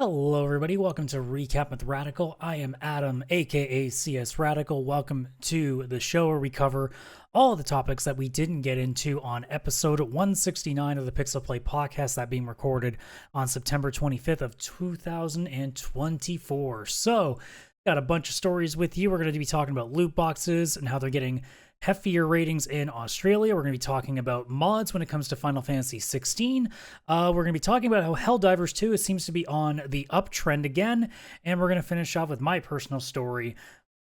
Hello, everybody. Welcome to Recap with Radical. I am Adam, aka CS Radical. Welcome to the show where we cover all the topics that we didn't get into on episode 169 of the Pixel Play podcast, that being recorded on September 25th of 2024. So, got a bunch of stories with you. We're going to be talking about loot boxes and how they're getting heftier ratings in Australia. We're going to be talking about mods when it comes to Final Fantasy 16. We're going to be talking about how Helldivers 2 seems to be on the uptrend again. And we're going to finish off with my personal story.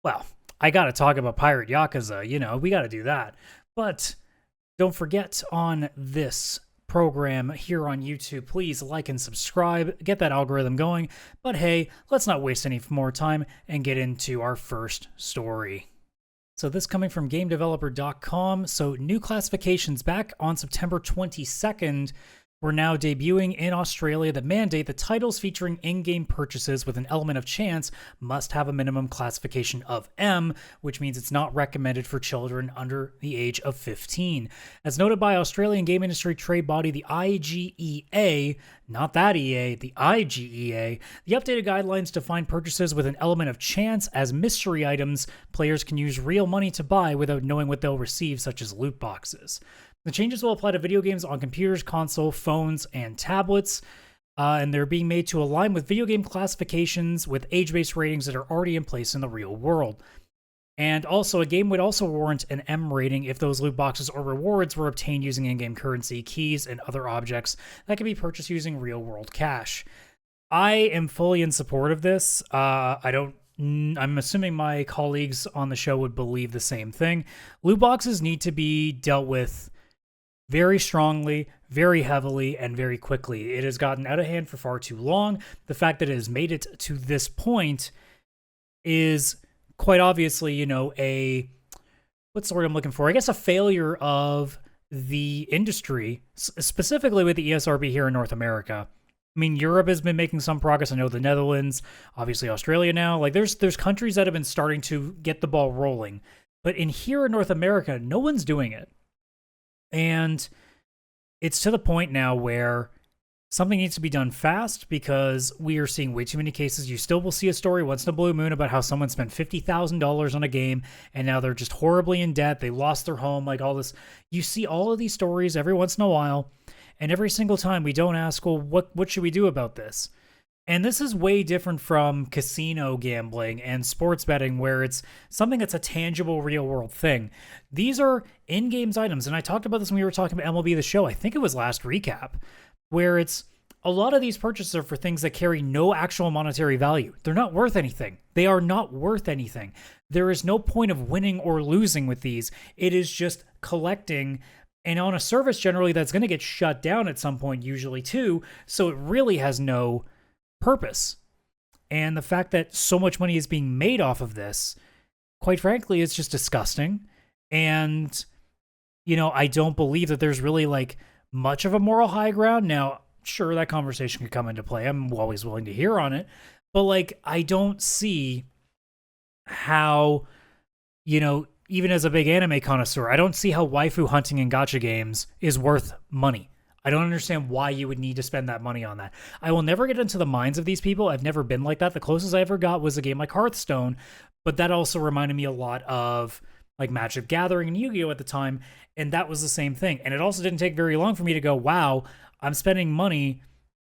Well, I got to talk about Pirate Yakuza. We got to do that. But don't forget, on this program here on YouTube, please like and subscribe, get that algorithm going. But hey, let's not waste any more time and get into our first story. So this coming from GameDeveloper.com. So new classifications back on September 22nd were now debuting in Australia that mandate that titles featuring in-game purchases with an element of chance must have a minimum classification of M, which means it's not recommended for children under the age of 15. As noted by Australian game industry trade body, the IGEA, not that EA, the IGEA, the updated guidelines define purchases with an element of chance as mystery items players can use real money to buy without knowing what they'll receive, such as loot boxes. The changes will apply to video games on computers, console, phones, and tablets, and they're being made to align with video game classifications with age-based ratings that are already in place in the real world. And also, a game would also warrant an M rating if those loot boxes or rewards were obtained using in-game currency, keys, and other objects that can be purchased using real-world cash. I am fully in support of this. I'm assuming my colleagues on the show would believe the same thing. Loot boxes need to be dealt with very strongly, very heavily, and very quickly. It has gotten out of hand for far too long. The fact that it has made it to this point is quite obviously, what's the word I'm looking for? I guess a failure of the industry, specifically with the ESRB here in North America. I mean, Europe has been making some progress. I know the Netherlands, obviously Australia now. Like, there's countries that have been starting to get the ball rolling. But here in North America, no one's doing it. And it's to the point now where something needs to be done fast, because we are seeing way too many cases. You still will see a story once in a blue moon about how someone spent $50,000 on a game and now they're just horribly in debt. They lost their home, like all this. You see all of these stories every once in a while, and every single time we don't ask, well, what should we do about this? And this is way different from casino gambling and sports betting, where it's something that's a tangible, real-world thing. These are in-games items, and I talked about this when we were talking about MLB The Show. I think it was last recap, where it's a lot of these purchases are for things that carry no actual monetary value. They're not worth anything. They are not worth anything. There is no point of winning or losing with these. It is just collecting, and on a service generally that's going to get shut down at some point, usually too, so it really has no purpose. And the fact that so much money is being made off of this, quite frankly, is just disgusting. And, I don't believe that there's really much of a moral high ground. Now, sure, that conversation could come into play. I'm always willing to hear on it. But I don't see how, even as a big anime connoisseur, I don't see how waifu hunting in gacha games is worth money. I don't understand why you would need to spend that money on that. I will never get into the minds of these people. I've never been like that. The closest I ever got was a game like Hearthstone, but that also reminded me a lot of Magic Gathering and Yu-Gi-Oh! At the time, and that was the same thing. And it also didn't take very long for me to go, wow, I'm spending money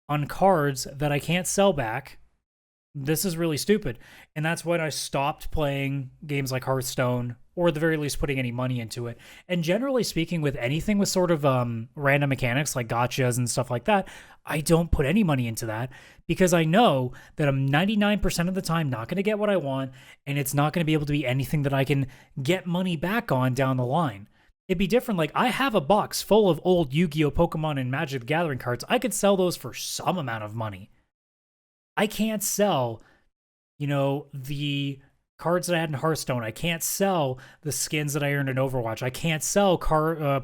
on cards that I can't sell back. This is really stupid. And that's when I stopped playing games like Hearthstone, or at the very least putting any money into it. And generally speaking, with anything with sort of random mechanics like gotchas and stuff like that, I don't put any money into that, because I know that I'm 99% of the time not going to get what I want, and it's not going to be able to be anything that I can get money back on down the line. It'd be different. I have a box full of old Yu-Gi-Oh! Pokemon and Magic the Gathering cards. I could sell those for some amount of money. I can't sell, the cards that I had in Hearthstone. I can't sell the skins that I earned in Overwatch. I can't sell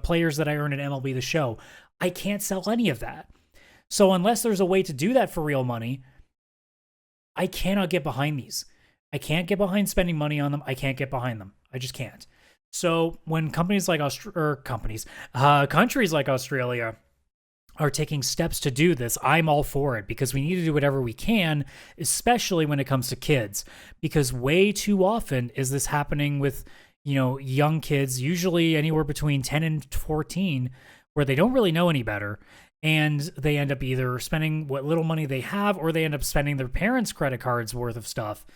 players that I earned in MLB The Show. I can't sell any of that. So unless there's a way to do that for real money, I cannot get behind these. I can't get behind spending money on them. I can't get behind them. I just can't. So when countries like Australia are taking steps to do this, I'm all for it, because we need to do whatever we can, especially when it comes to kids, because way too often is this happening with, young kids, usually anywhere between 10 and 14, where they don't really know any better. And they end up either spending what little money they have, or they end up spending their parents' credit cards worth of stuff.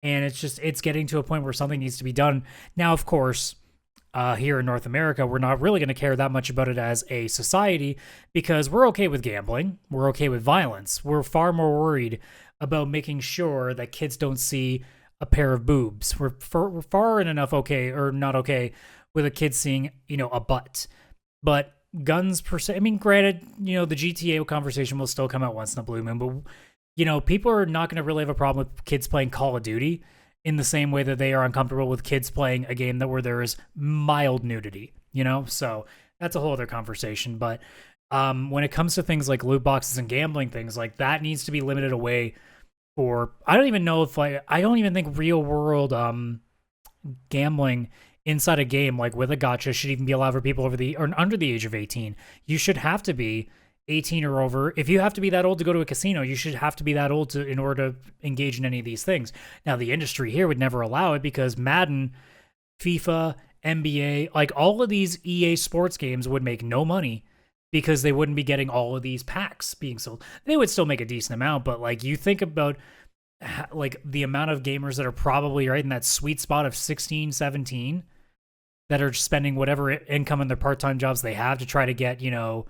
And it's getting to a point where something needs to be done. Now, of course, here in North America, we're not really going to care that much about it as a society, because we're okay with gambling. We're okay with violence. We're far more worried about making sure that kids don't see a pair of boobs. We're far enough okay, or not okay, with a kid seeing, a butt. But guns per se, I mean, granted, the GTA conversation will still come out once in a blue moon, but, people are not going to really have a problem with kids playing Call of Duty in the same way that they are uncomfortable with kids playing a game where there is mild nudity, So that's a whole other conversation. But when it comes to things like loot boxes and gambling, things like that needs to be limited away for, I don't even know if I don't even think real world gambling inside a game, like with a gacha, should even be allowed for people over or under the age of 18. You should have to be 18 or over. If you have to be that old to go to a casino, you should have to be that old in order to engage in any of these things. Now, the industry here would never allow it, because Madden, FIFA, NBA, like all of these EA sports games would make no money, because they wouldn't be getting all of these packs being sold. They would still make a decent amount, but like you think about like the amount of gamers that are probably right in that sweet spot of 16, 17 that are spending whatever income in their part-time jobs they have to try to get, like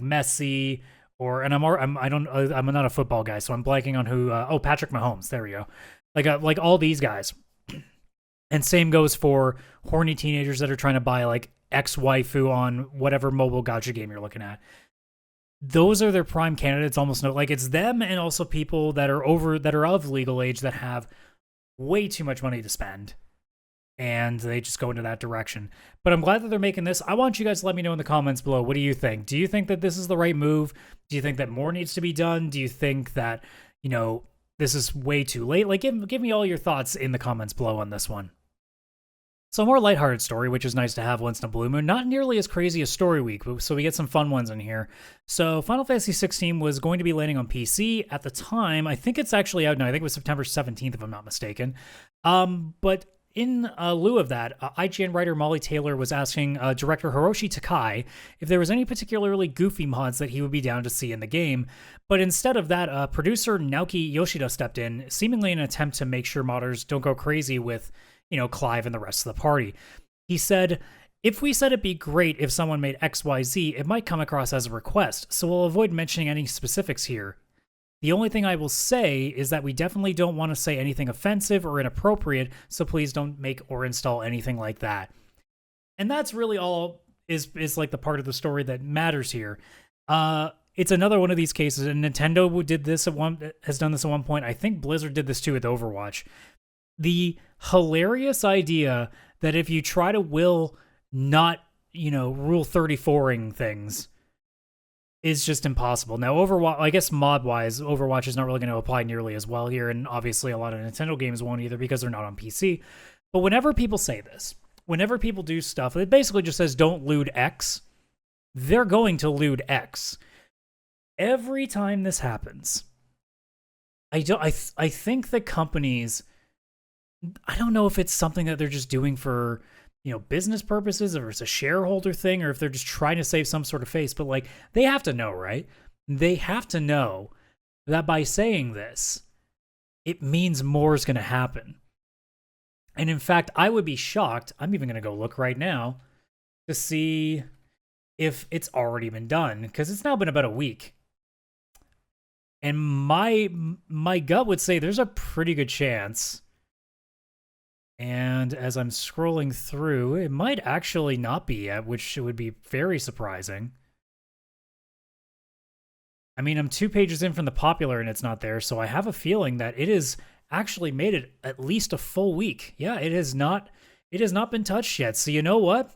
Messi, or, and I'm not a football guy, so I'm blanking on who. Patrick Mahomes. There we go. Like all these guys. And same goes for horny teenagers that are trying to buy like X waifu on whatever mobile gacha game you're looking at. Those are their prime candidates. Almost it's them, and also people that are of legal age that have way too much money to spend, and they just go into that direction. But I'm glad that they're making this. I want you guys to let me know in the comments below. What do you think? Do you think that this is the right move? Do you think that more needs to be done? Do you think that, this is way too late? Like, give me all your thoughts in the comments below on this one. So a more lighthearted story, which is nice to have once in a blue moon. Not nearly as crazy as Story Week, so we get some fun ones in here. So Final Fantasy 16 was going to be landing on PC at the time. I think it's actually out now. I think it was September 17th, if I'm not mistaken. But in lieu of that, IGN writer Molly Taylor was asking director Hiroshi Takai if there was any particularly goofy mods that he would be down to see in the game. But instead of that, producer Naoki Yoshida stepped in, seemingly in an attempt to make sure modders don't go crazy with, Clive and the rest of the party. He said, "If we said it'd be great if someone made XYZ, it might come across as a request, so we'll avoid mentioning any specifics here. The only thing I will say is that we definitely don't want to say anything offensive or inappropriate, so please don't make or install anything like that." And that's really all is like the part of the story that matters here. It's another one of these cases, and Nintendo has done this at one point. I think Blizzard did this too with Overwatch. The hilarious idea that if you try to will not, Rule 34ing things is just impossible. Now, Overwatch, I guess mod-wise, Overwatch is not really going to apply nearly as well here, and obviously a lot of Nintendo games won't either because they're not on PC. But whenever people say this, whenever people do stuff, it basically just says don't lewd X, they're going to lewd X. Every time this happens, I think that companies, I don't know if it's something that they're just doing for, business purposes, or it's a shareholder thing, or if they're just trying to save some sort of face, but like, they have to know, right? They have to know that by saying this, it means more is going to happen. And in fact, I would be shocked, I'm even going to go look right now to see if it's already been done, because it's now been about a week. And my gut would say there's a pretty good chance. And as I'm scrolling through, it might actually not be yet, which would be very surprising. I mean, I'm 2 pages in from the popular and it's not there, so I have a feeling that it has actually made it at least a full week. Yeah, it has not been touched yet. So you know what?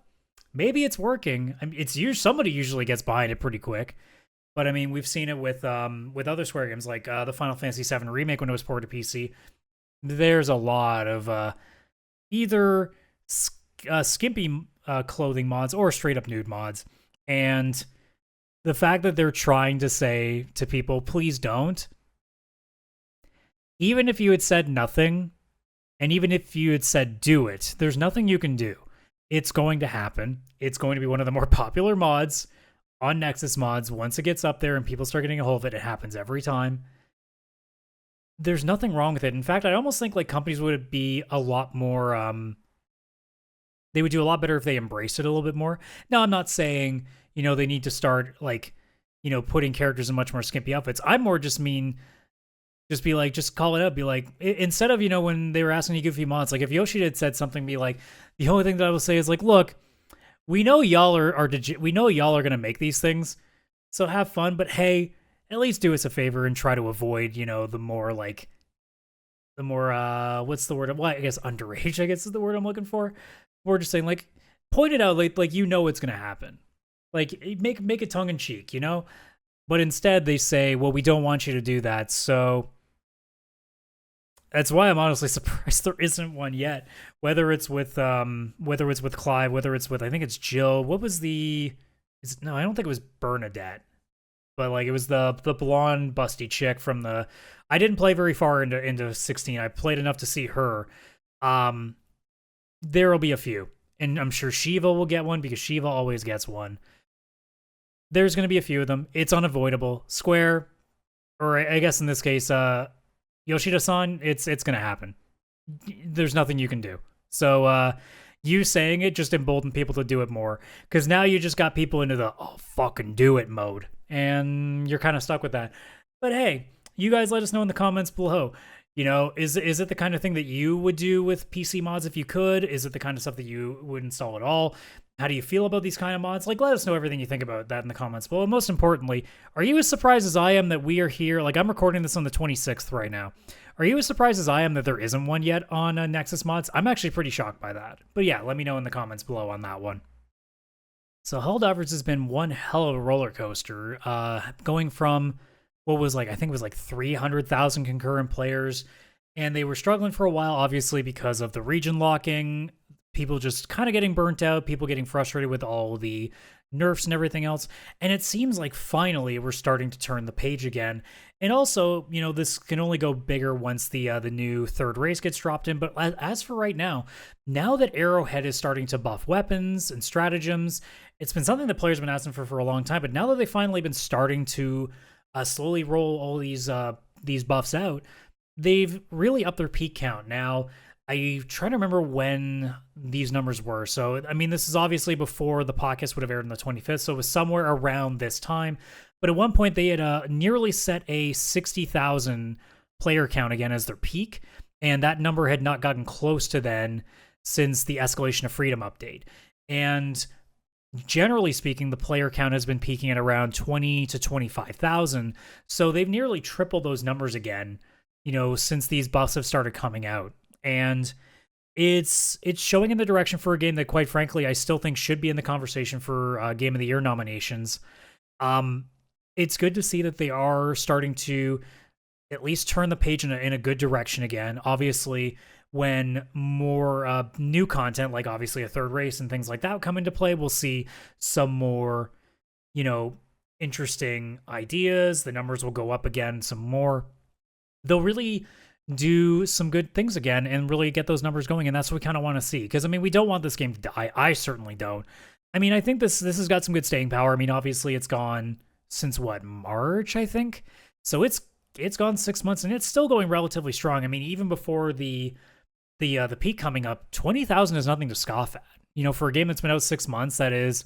Maybe it's working. I mean, somebody usually gets behind it pretty quick. But I mean, we've seen it with other Square games, like the Final Fantasy VII Remake when it was ported to PC. There's a lot of either skimpy clothing mods or straight up nude mods. And the fact that they're trying to say to people, please don't, even if you had said nothing, and even if you had said do it, there's nothing you can do. It's going to happen. It's going to be one of the more popular mods on Nexus mods. Once it gets up there and people start getting a hold of it, it happens every time. There's nothing wrong with it. In fact, I almost think like companies would be a lot more, they would do a lot better if they embraced it a little bit more. Now, I'm not saying, you know, they need to start like, you know, putting characters in much more skimpy outfits. I more just mean, just be like, just call it up. Be like, instead of, you know, when they were asking you goofy mods, like if Yoshi had said something, be like, the only thing that I will say is like, look, we know y'all we know y'all are gonna make these things, so have fun. But hey, at least do us a favor and try to avoid, you know, the more what's the word? Well, I guess underage, I guess is the word I'm looking for. We're just saying like, point it out, like you know it's gonna happen. Like make it tongue in cheek, you know. But instead they say, well, we don't want you to do that, so. That's why I'm honestly surprised there isn't one yet. Whether it's with Clive, whether it's with, I think it's Jill. What was no, I don't think it was Bernadette. But like it was the blonde busty chick from the, I didn't play very far into 16. I played enough to see her. There'll be a few. And I'm sure Shiva will get one because Shiva always gets one. There's gonna be a few of them. It's unavoidable. Square, or I guess in this case, Yoshida-san, it's gonna happen. There's nothing you can do. So you saying it just emboldened people to do it more, because now you just got people into the oh fucking do it mode, and you're kind of stuck with that. But hey, you guys let us know in the comments below. You know, is it the kind of thing that you would do with PC mods if you could? Is it the kind of stuff that you would install at all? How do you feel about these kind of mods? Like, let us know everything you think about that in the comments below. And most importantly, are you as surprised as I am that we are here? Like, I'm recording this on the 26th right now. Are you as surprised as I am that there isn't one yet on Nexus mods? I'm actually pretty shocked by that. But yeah, let me know in the comments below on that one. So Helldivers has been one hell of a roller coaster, going from what was like, I think it was like 300,000 concurrent players, and they were struggling for a while, obviously because of the region locking, people just kind of getting burnt out, people getting frustrated with all the nerfs and everything else. And it seems like finally we're starting to turn the page again. And also, you know, this can only go bigger once the new third race gets dropped in. But as for right now that Arrowhead is starting to buff weapons and stratagems, it's been something that players have been asking for a long time. But now that they've finally been starting to slowly roll all these buffs out, they've really upped their peak count. Now, I try to remember when these numbers were. So, I mean, this is obviously before the podcast would have aired on the 25th, so it was somewhere around this time. But at one point, they had nearly set a 60,000 player count again as their peak, and that number had not gotten close to then since the Escalation of Freedom update. And generally speaking, the player count has been peaking at around 20 to 25,000. So they've nearly tripled those numbers again, you know, since these buffs have started coming out. And it's showing in the direction for a game that, quite frankly, I still think should be in the conversation for Game of the Year nominations. It's good to see that they are starting to at least turn the page in a good direction again. Obviously, when more new content, like obviously a third race and things like that, come into play, we'll see some more, you know, interesting ideas. The numbers will go up again some more. They'll really do some good things again and really get those numbers going, and that's what we kind of want to see. Because, I mean, we don't want this game to die. I certainly don't. I mean, I think this has got some good staying power. I mean, obviously, it's gone since, what, March, I think? So it's gone 6 months, and it's still going relatively strong. I mean, even before the peak coming up, 20,000 is nothing to scoff at. You know, for a game that's been out 6 months, that is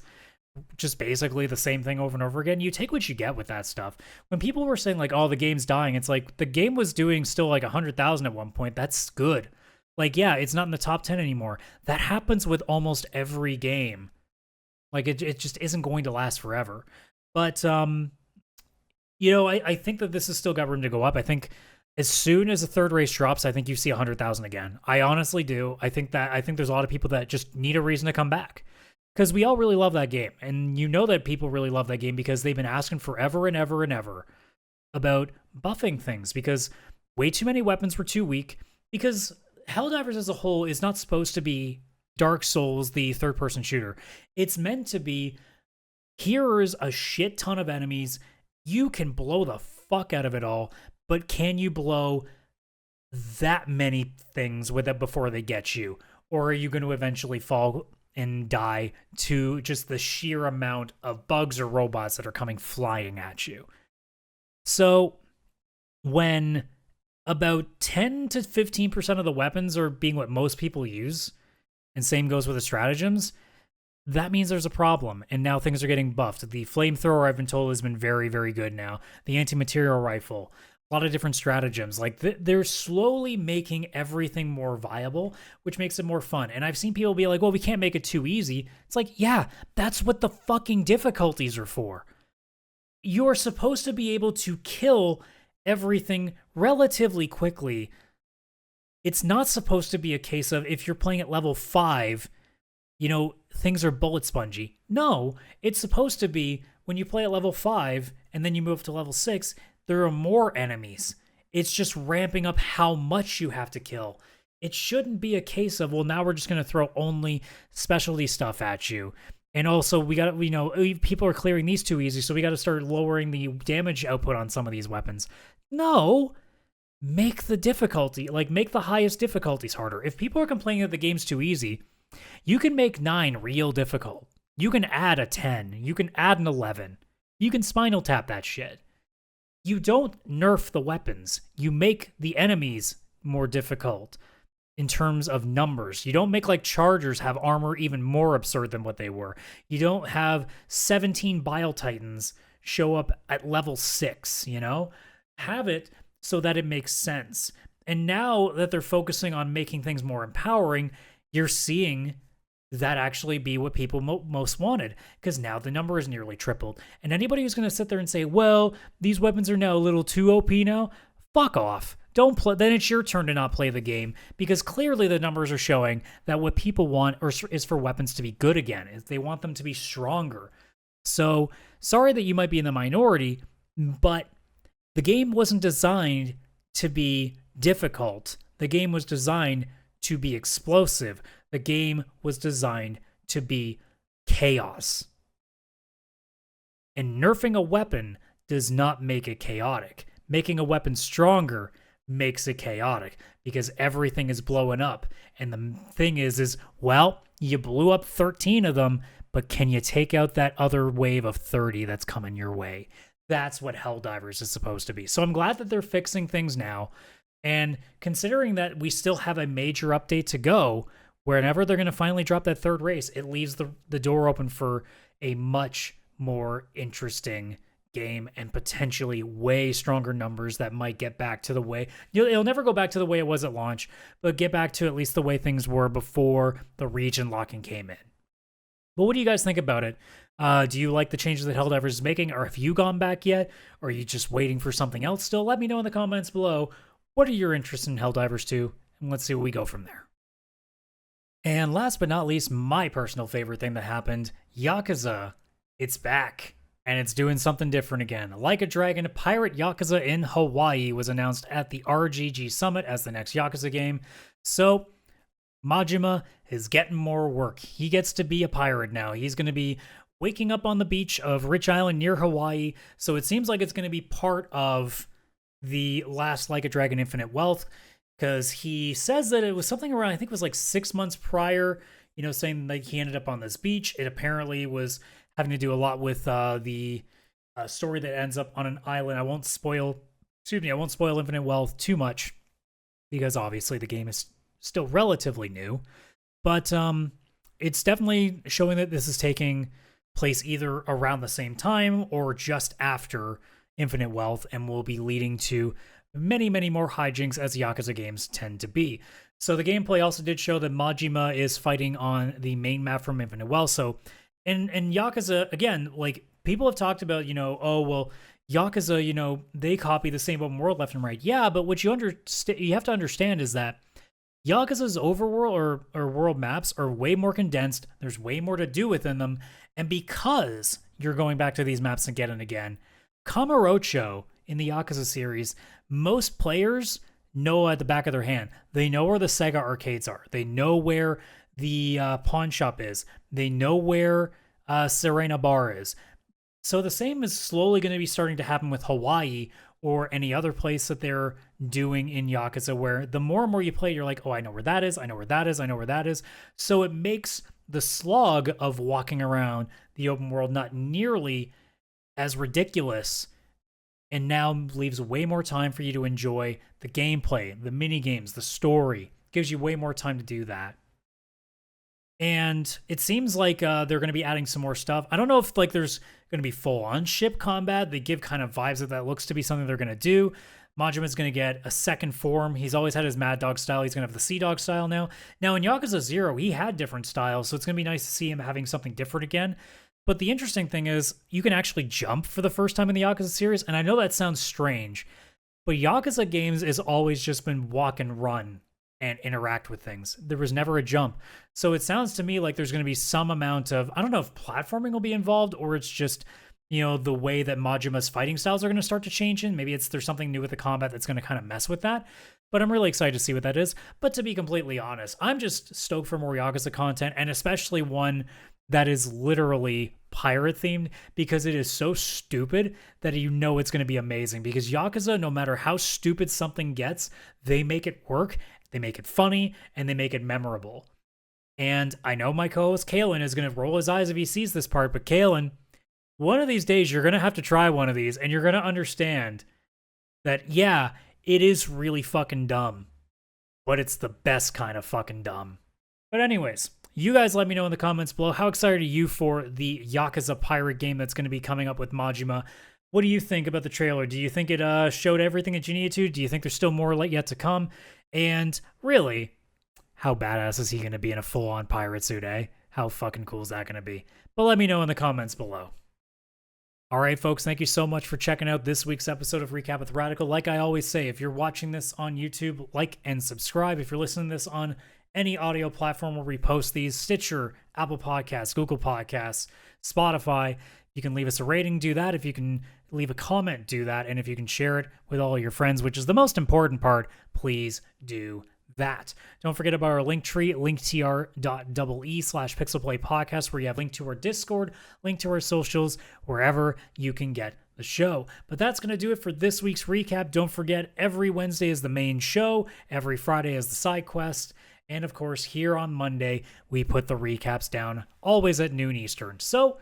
just basically the same thing over and over again. You take what you get with that stuff. When people were saying like, oh, the game's dying, it's like the game was doing still like 100,000 at one point. That's good. Like, yeah, it's not in the top 10 anymore. That happens with almost every game. Like, it just isn't going to last forever. But, you know, I think that this has still got room to go up. I think as soon as the third race drops, I think you see 100,000 again. I honestly do. I think there's a lot of people that just need a reason to come back. Because we all really love that game. And you know that people really love that game because they've been asking forever and ever and ever about buffing things. Because way too many weapons were too weak. Because Helldivers as a whole is not supposed to be Dark Souls, the third-person shooter. It's meant to be, here's a shit ton of enemies. You can blow the fuck out of it all, but can you blow that many things with it before they get you? Or are you going to eventually fall and die to just the sheer amount of bugs or robots that are coming flying at you? So when about 10 to 15% of the weapons are being what most people use, and same goes with the stratagems, that means there's a problem, and now things are getting buffed. The flamethrower, I've been told, has been very, very good now. The anti-material rifle, a lot of different stratagems. Like, they're slowly making everything more viable, which makes it more fun. And I've seen people be like, well, we can't make it too easy. It's like, yeah, that's what the fucking difficulties are for. You're supposed to be able to kill everything relatively quickly. It's not supposed to be a case of, if you're playing at level 5, you know, things are bullet spongy. No, it's supposed to be when you play at level 5 and then you move to level 6, there are more enemies. It's just ramping up how much you have to kill. It shouldn't be a case of, well, now we're just going to throw only specialty stuff at you. And also, we got, you know, people are clearing these too easy, so we got to start lowering the damage output on some of these weapons. No, make the difficulty, like, make the highest difficulties harder. If people are complaining that the game's too easy, you can make 9 real difficult. You can add a 10. You can add an 11. You can Spinal Tap that shit. You don't nerf the weapons. You make the enemies more difficult in terms of numbers. You don't make, like, Chargers have armor even more absurd than what they were. You don't have 17 Bile Titans show up at level 6, you know? Have it so that it makes sense. And now that they're focusing on making things more empowering, you're seeing that actually be what people most wanted, because now the number is nearly tripled. And anybody who's going to sit there and say, well, these weapons are now a little too OP now, fuck off. Don't play. Then it's your turn to not play the game, because clearly the numbers are showing that what people want is for weapons to be good again. They want them to be stronger. So sorry that you might be in the minority, but the game wasn't designed to be difficult. The game was designed to be explosive. The game was designed to be chaos. And nerfing a weapon does not make it chaotic. Making a weapon stronger makes it chaotic, because everything is blowing up. And the thing is, well, you blew up 13 of them, but can you take out that other wave of 30 that's coming your way? That's what Helldivers is supposed to be. So I'm glad that they're fixing things now. And considering that we still have a major update to go, whenever they're going to finally drop that third race, it leaves the door open for a much more interesting game and potentially way stronger numbers that might get back to the way, it'll never go back to the way it was at launch, but get back to at least the way things were before the region locking came in. But what do you guys think about it? Do you like the changes that Helldivers is making, or have you gone back yet? Or are you just waiting for something else still? Let me know in the comments below. What are your interests in Helldivers 2? And let's see where we go from there. And last but not least, my personal favorite thing that happened, Yakuza. It's back, and it's doing something different again. Like a Dragon, Pirate Yakuza in Hawaii was announced at the RGG Summit as the next Yakuza game. So Majima is getting more work. He gets to be a pirate now. He's going to be waking up on the beach of Rich Island near Hawaii. So it seems like it's going to be part of the last Like a Dragon Infinite Wealth, because he says that it was something around, I think it was like 6 months prior, you know, saying like he ended up on this beach. It apparently was having to do a lot with the story that ends up on an island. I won't spoil Infinite Wealth too much, because obviously the game is still relatively new, but it's definitely showing that this is taking place either around the same time or just after Infinite Wealth, and will be leading to many, many more hijinks, as Yakuza games tend to be. So the gameplay also did show that Majima is fighting on the main map from Infinite Wealth. So in Yakuza, again, like, people have talked about, you know, oh, well, Yakuza, you know, they copy the same open world left and right. Yeah, but what you have to understand is that Yakuza's overworld or world maps are way more condensed. There's way more to do within them. And because you're going back to these maps again and again, Kamurocho in the Yakuza series, most players know at the back of their hand. They know where the Sega arcades are. They know where the pawn shop is. They know where Serena Bar is. So the same is slowly going to be starting to happen with Hawaii or any other place that they're doing in Yakuza, where the more and more you play, you're like, oh, I know where that is, I know where that is, I know where that is. So it makes the slog of walking around the open world not nearly as ridiculous, and now leaves way more time for you to enjoy the gameplay, the mini games, the story. Gives you way more time to do that. And it seems like they're going to be adding some more stuff. I don't know if like there's going to be full-on ship combat. They give kind of vibes that looks to be something they're going to do. Majima's going to get a second form. He's always had his Mad Dog style. He's going to have the Sea Dog style now. Now, in Yakuza 0, he had different styles, so it's going to be nice to see him having something different again. But the interesting thing is, you can actually jump for the first time in the Yakuza series, and I know that sounds strange, but Yakuza games has always just been walk and run and interact with things. There was never a jump. So it sounds to me like there's going to be some amount of, I don't know if platforming will be involved, or it's just, you know, the way that Majima's fighting styles are going to start to change in. Maybe there's something new with the combat that's going to kind of mess with that. But I'm really excited to see what that is. But to be completely honest, I'm just stoked for more Yakuza content, and especially one that is literally pirate themed, because it is so stupid that you know it's going to be amazing. Because Yakuza, no matter how stupid something gets, they make it work, they make it funny, and they make it memorable. And I know my co-host Kaylan is going to roll his eyes if he sees this part, but Kaylan, one of these days you're going to have to try one of these, and you're going to understand that, yeah, it is really fucking dumb, but it's the best kind of fucking dumb. But anyways, you guys let me know in the comments below, how excited are you for the Yakuza pirate game that's going to be coming up with Majima? What do you think about the trailer? Do you think it showed everything that you needed to? Do you think there's still more yet to come? And really, how badass is he going to be in a full-on pirate suit, eh? How fucking cool is that going to be? But let me know in the comments below. All right, folks, thank you so much for checking out this week's episode of Recap with Radical. Like I always say, if you're watching this on YouTube, like and subscribe. If you're listening to this on any audio platform where we post these, Stitcher, Apple Podcasts, Google Podcasts, Spotify, you can leave us a rating, do that. If you can leave a comment, do that. And if you can share it with all your friends, which is the most important part, please do that. Don't forget about our link tree, linktr.ee/pixelplay podcast, where you have link to our Discord, link to our socials, wherever you can get the show. But that's going to do it for this week's recap. Don't forget, every Wednesday is the main show, every Friday is the side quest, and of course, here on Monday, we put the recaps down, always at noon Eastern. So,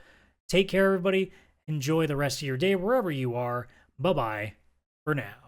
take care, everybody. Enjoy the rest of your day wherever you are. Bye-bye for now.